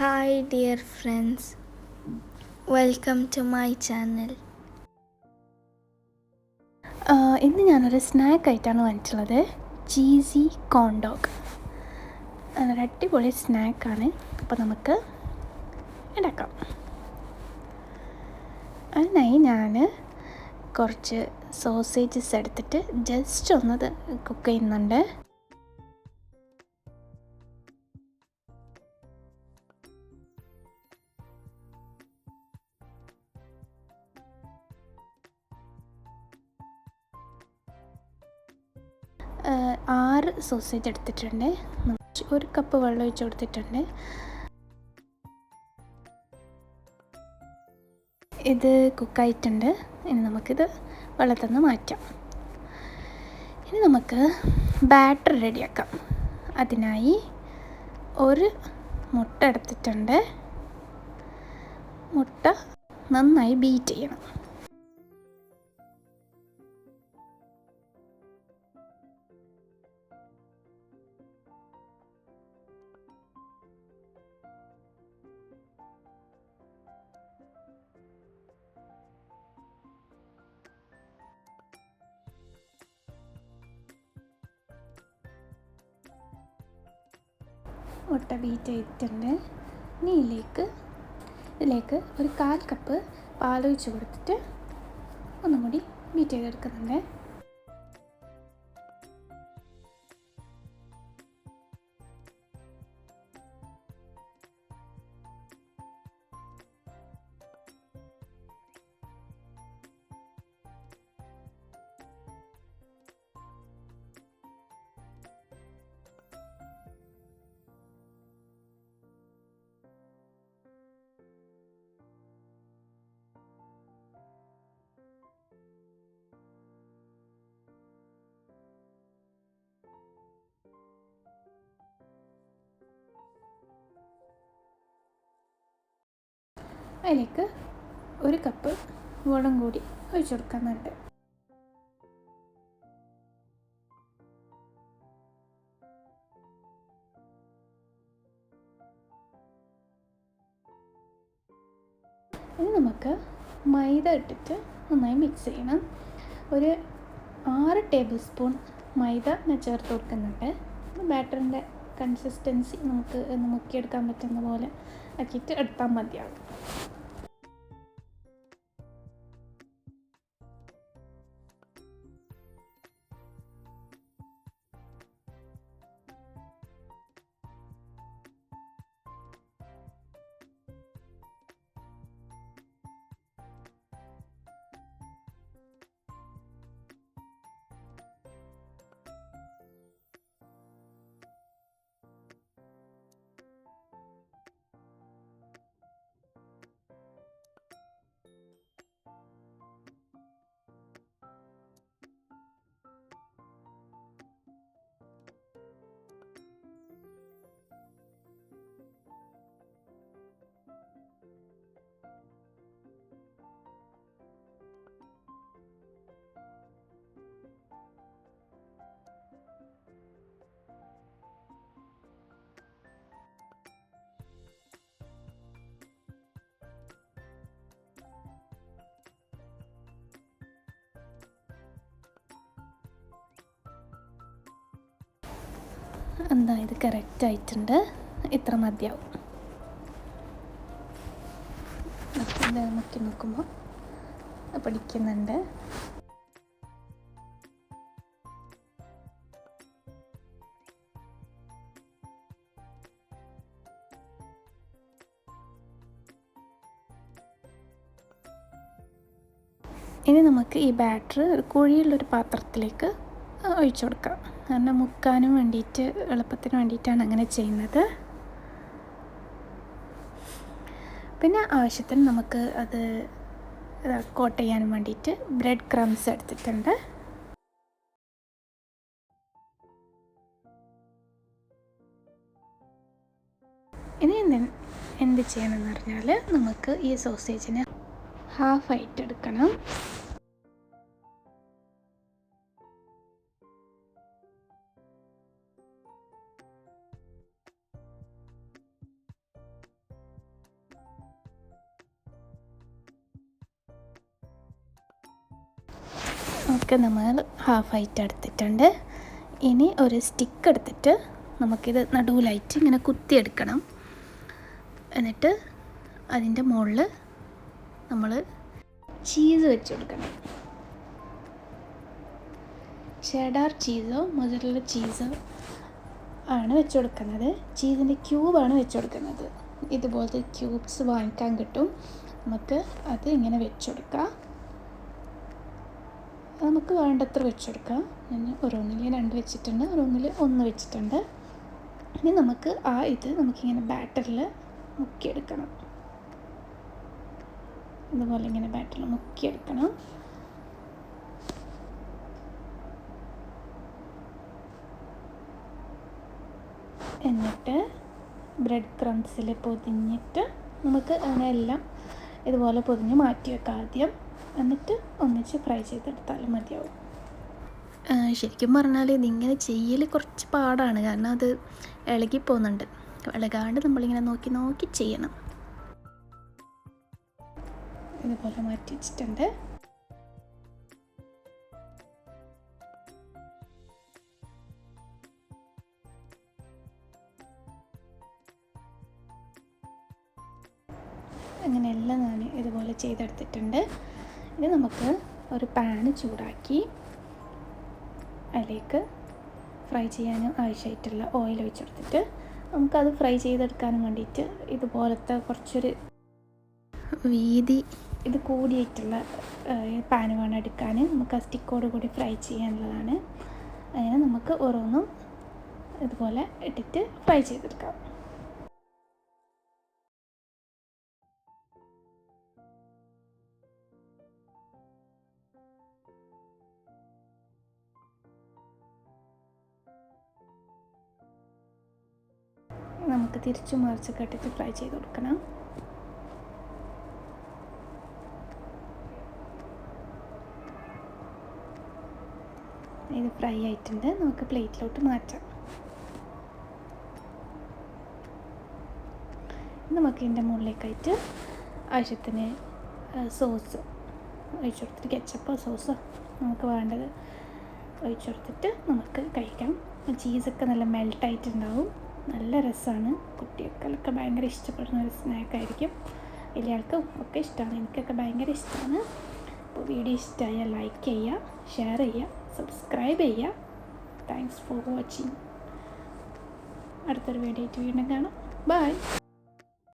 Hi dear friends, welcome to my channel. ഇന്ന് ഞാനൊരു സ്നാക്കായിട്ടാണ് വാങ്ങിച്ചുള്ളത്. Cheesy കോൺ dog. അതൊരു അടിപൊളി സ്നാക്കാണ്. അപ്പോൾ നമുക്ക് ഉണ്ടാക്കാം. അതിനായി ഞാൻ കുറച്ച് സോസേജസ് എടുത്തിട്ട് ജസ്റ്റ് ഒന്നത് കുക്ക് ചെയ്യുന്നുണ്ട്. ആറ് സോസേജ് എടുത്തിട്ടുണ്ട്. ഒരു കപ്പ് വെള്ളം ഒഴിച്ച് കൊടുത്തിട്ടുണ്ട്. ഇത് കുക്കായിട്ടുണ്ട്. ഇനി നമുക്കിത് വെള്ളത്തിൽ നിന്ന് മാറ്റാം. ഇനി നമുക്ക് ബാറ്റർ റെഡിയാക്കാം. അതിനായി ഒരു മുട്ട എടുത്തിട്ടുണ്ട്. മുട്ട നന്നായി ബീറ്റ് ചെയ്യണം. മുട്ട ബീറ്റ് ചെയ്തിട്ടുണ്ട്. ഇനി ഇതിലേക്ക് ഒരു 1/4 കപ്പ് പാലൊഴിച്ച് കൊടുത്തിട്ട് ഒന്നും കൂടി ബീറ്റ് ചെയ്തെടുക്കുന്നുണ്ട്. അതിലേക്ക് ഒരു കപ്പ് വെള്ളം കൂടി ഒഴിച്ചു കൊടുക്കുന്നുണ്ട്. ഇനി നമുക്ക് മൈദ ഇട്ടിട്ട് നന്നായി മിക്സ് ചെയ്യണം. ഒരു 6 ടേബിൾ സ്പൂൺ മൈദ ഞാൻ ചേർത്ത് കൊടുക്കുന്നുണ്ട്. ബാറ്ററിൻ്റെ കൺസിസ്റ്റൻസി നമുക്ക് മുക്കിയെടുക്കാൻ പറ്റുന്ന പോലെ ആക്കിയിട്ട് എടുത്താൽ മതിയാകും. എന്താ ഇത് കറക്റ്റ് ആയിട്ടുണ്ട്. ഇത്ര മതിയാവും. മുക്കി നോക്കുമ്പോൾ പിടിക്കുന്നുണ്ട്. ഇനി നമുക്ക് ഈ ബാറ്റർ ഒരു കുഴിയുള്ളൊരു പാത്രത്തിലേക്ക് ഒഴിച്ചു കൊടുക്കാം. കാരണം മുക്കാനും വേണ്ടിയിട്ട് എളുപ്പത്തിന് വേണ്ടിയിട്ടാണ് അങ്ങനെ ചെയ്യുന്നത്. പിന്നെ ആവശ്യത്തിന് നമുക്ക് അത് കോട്ട് ചെയ്യാനും വേണ്ടിയിട്ട് ബ്രെഡ് ക്രംസ് എടുത്തിട്ടുണ്ട്. ഇനി എന്ത് ചെയ്യണമെന്ന് പറഞ്ഞാൽ നമുക്ക് ഈ സോസേജിനെ ഹാഫായിട്ട് എടുക്കണം. ഒക്കെ നമ്മൾ ഹാഫായിട്ട് എടുത്തിട്ടുണ്ട്. ഇനി ഒരു സ്റ്റിക്ക് എടുത്തിട്ട് നമുക്കിത് നടുവിലായിട്ട് ഇങ്ങനെ കുത്തിയെടുക്കണം. എന്നിട്ട് അതിൻ്റെ മുകളിൽ നമ്മൾ ചീസ് വെച്ച് കൊടുക്കണം. ഷെഡാർ ചീസോ മൊസറല്ല ചീസോ ആണ് വെച്ച് കൊടുക്കുന്നത്. ചീസിൻ്റെ ക്യൂബാണ് വെച്ച് കൊടുക്കുന്നത്. ഇതുപോലത്തെ ക്യൂബ്സ് വാങ്ങിക്കാൻ കിട്ടും. നമുക്ക് അത് ഇങ്ങനെ വെച്ച് കൊടുക്കാം. നമുക്ക് വേണ്ടത്ര വെച്ച് കൊടുക്കാം. ഞാൻ ഓരോന്നിൽ 2 വെച്ചിട്ടുണ്ട്, ഓരോന്നിൽ 1 വെച്ചിട്ടുണ്ട്. ഇനി നമുക്ക് നമുക്കിങ്ങനെ ബാറ്ററിൽ മുക്കിയെടുക്കണം. ഇതുപോലെ ഇങ്ങനെ ബാറ്ററിൽ മുക്കിയെടുക്കണം. എന്നിട്ട് ബ്രെഡ് ക്രംസിൽ പൊതിഞ്ഞിട്ട് നമുക്ക് അതിനെല്ലാം ഇതുപോലെ പൊതിഞ്ഞ് മാറ്റി വെക്കാം ആദ്യം. എന്നിട്ട് ഒന്നിച്ച് ഫ്രൈ ചെയ്തെടുത്താലും മതിയാവും. ശരിക്കും പറഞ്ഞാൽ ഇതിങ്ങനെ ചെയ്യൽ കുറച്ച് പാടാണ്. കാരണം അത് ഇളകി പോകുന്നുണ്ട്. ഇളകാണ്ട് നമ്മളിങ്ങനെ നോക്കി നോക്കി ചെയ്യണം. ഇതുപോലെ മാറ്റി വെച്ചിട്ടുണ്ട്. അങ്ങനെ എല്ലാം ഞാൻ ഇതുപോലെ ചെയ്തെടുത്തിട്ടുണ്ട്. ഇനി നമുക്ക് ഒരു പാന് ചൂടാക്കി അതിലേക്ക് ഫ്രൈ ചെയ്യാൻ ആവശ്യമായിട്ടുള്ള ഓയിൽ ഒഴിച്ചെടുത്തിട്ട് നമുക്കത് ഫ്രൈ ചെയ്തെടുക്കാനും വേണ്ടിയിട്ട് ഇതുപോലത്തെ കുറച്ചൊരു വീതി ഇത് കൂടിയിട്ടുള്ള പാന് വേണം എടുക്കാൻ. നമുക്ക് ആ സ്റ്റിക്കോട് കൂടി ഫ്രൈ ചെയ്യാനുള്ളതാണ്. അങ്ങനെ നമുക്ക് ഓരോന്നും ഇതുപോലെ ഇട്ടിട്ട് ഫ്രൈ ചെയ്തെടുക്കാം. നമുക്ക് തിരിച്ചു മറിച്ചൊക്കെ ഇട്ടിട്ട് ഫ്രൈ ചെയ്ത് കൊടുക്കണം. ഇത് ഫ്രൈ ആയിട്ടുണ്ട്. നമുക്ക് പ്ലേറ്റിലോട്ട് മാറ്റാം. നമുക്ക് ഇതിൻ്റെ മുകളിലേക്കായിട്ട് ആവശ്യത്തിന് സോസ് ഒഴിച്ചു കൊടുത്തിട്ട്, കെച്ചപ്പോ സോസോ നമുക്ക് വേണ്ടത് ഒഴിച്ചു കൊടുത്തിട്ട് നമുക്ക് കഴിക്കാം. ചീസൊക്കെ നല്ല മെൽട്ടായിട്ടുണ്ടാവും. നല്ല രസമാണ്. കുട്ടികൾക്കൊക്കെ ഭയങ്കര ഇഷ്ടപ്പെടുന്ന ഒരു സ്നാക്കായിരിക്കും. വലിയ ആൾക്കും ഒക്കെ ഇഷ്ടമാണ്. എനിക്കൊക്കെ ഭയങ്കര ഇഷ്ടമാണ്. അപ്പോൾ വീഡിയോ ഇഷ്ടമായാൽ ലൈക്ക് ചെയ്യുക, ഷെയർ ചെയ്യുക, സബ്സ്ക്രൈബ് ചെയ്യുക. Thanks for watching. അടുത്തൊരു വീഡിയോ ആയിട്ട് വീണ്ടും കാണാം. ബൈ.